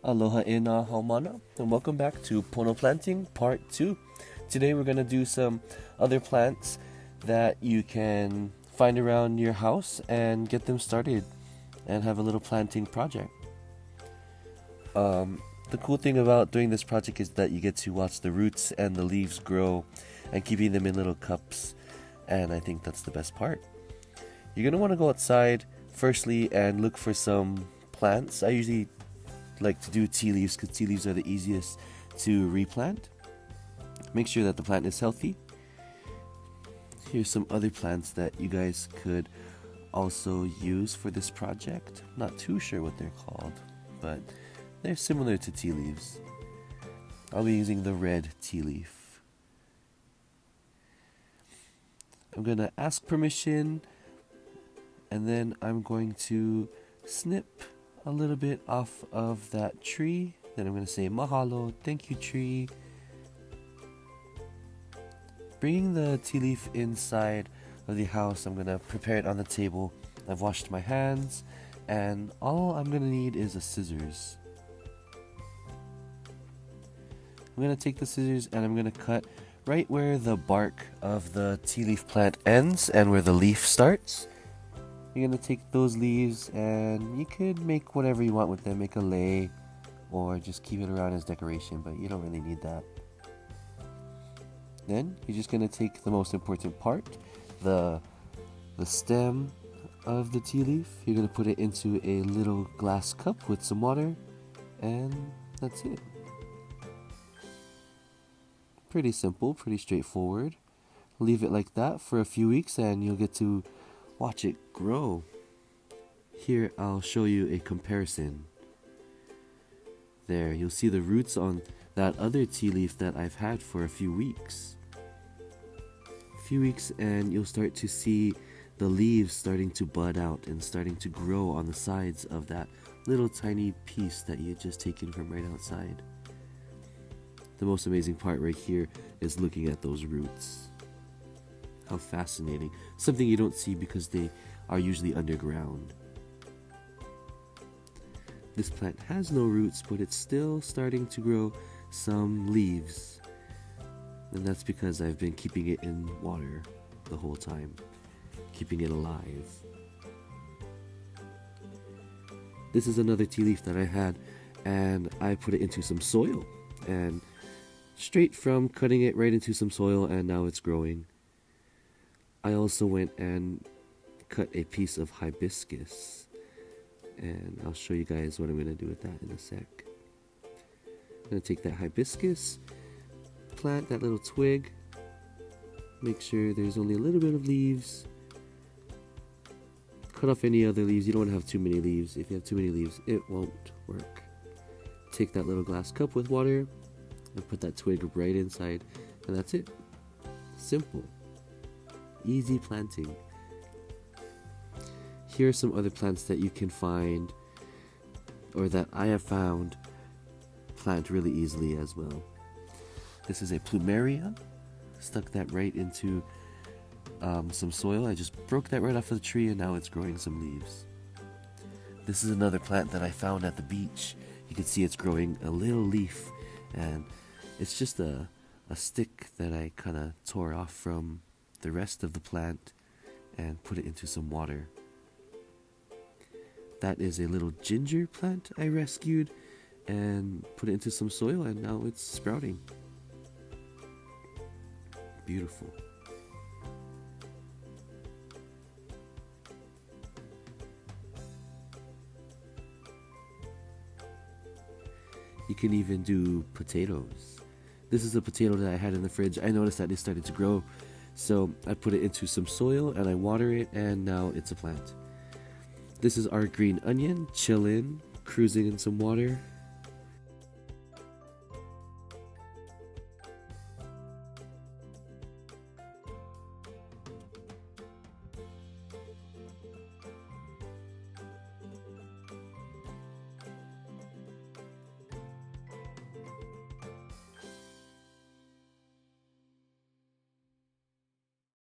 Aloha e nā haumana, and welcome back to Pono Planting Part 2. Today we're going to do some other plants that you can find around your house and get them started and have a little planting project. The cool thing about doing this project is that you get to watch the roots and the leaves grow and keeping them in little cups, and I think that's the best part. You're going to want to go outside firstly and look for some plants. I usually like to do tea leaves because tea leaves are the easiest to replant. Make sure that the plant is healthy. Here's some other plants that you guys could also use for this project. Not too sure what they're called, but they're similar to tea leaves. I'll be using the red tea leaf. I'm gonna ask permission, and then I'm going to snip a little bit off of that tree. Then I'm going to say mahalo, thank you tree. Bringing the tea leaf inside of the house, I'm going to prepare it on the table. I've washed my hands, and all I'm going to need is a scissors. I'm going to take the scissors and I'm going to cut right where the bark of the tea leaf plant ends and where the leaf starts. You're going to take those leaves and you could make whatever you want with them. Make a lei or just keep it around as decoration, but you don't really need that. Then you're just going to take the most important part, the stem of the tea leaf. You're going to put it into a little glass cup with some water, and that's it. Pretty simple, pretty straightforward. Leave it like that for a few weeks and you'll get to watch it grow. Here I'll show you a comparison. There, you'll see the roots on that other tea leaf that I've had for a few weeks. And you'll start to see the leaves starting to bud out and starting to grow on the sides of that little tiny piece that you had just taken from right outside. The most amazing part right here is looking at those roots. How fascinating. Something you don't see because they are usually underground. This plant has no roots, but it's still starting to grow some leaves. And that's because I've been keeping it in water the whole time, keeping it alive. This is another tea leaf that I had, and I put it into some soil. And straight from cutting it right into some soil, and now it's growing. I also went and cut a piece of hibiscus, and I'll show you guys what I'm going to do with that in a sec. I'm going to take that hibiscus, plant that little twig, make sure there's only a little bit of leaves, cut off any other leaves. You don't want to have too many leaves. If you have too many leaves, it won't work. Take that little glass cup with water and put that twig right inside, and that's it. Simple. Easy planting. Here are some other plants that you can find, or that I have found, plant really easily as well. This is a plumeria. Stuck that right into some soil. I just broke that right off of the tree and now it's growing some leaves. This is another plant that I found at the beach. You can see it's growing a little leaf, and it's just a stick that I kind of tore off from the rest of the plant and put it into some water. That is a little ginger plant I rescued and put it into some soil, and now it's sprouting. Beautiful. You can even do potatoes. This is a potato that I had in the fridge. I noticed that it started to grow, so I put it into some soil and I water it, and now it's a plant. This is our green onion, chillin', cruising in some water,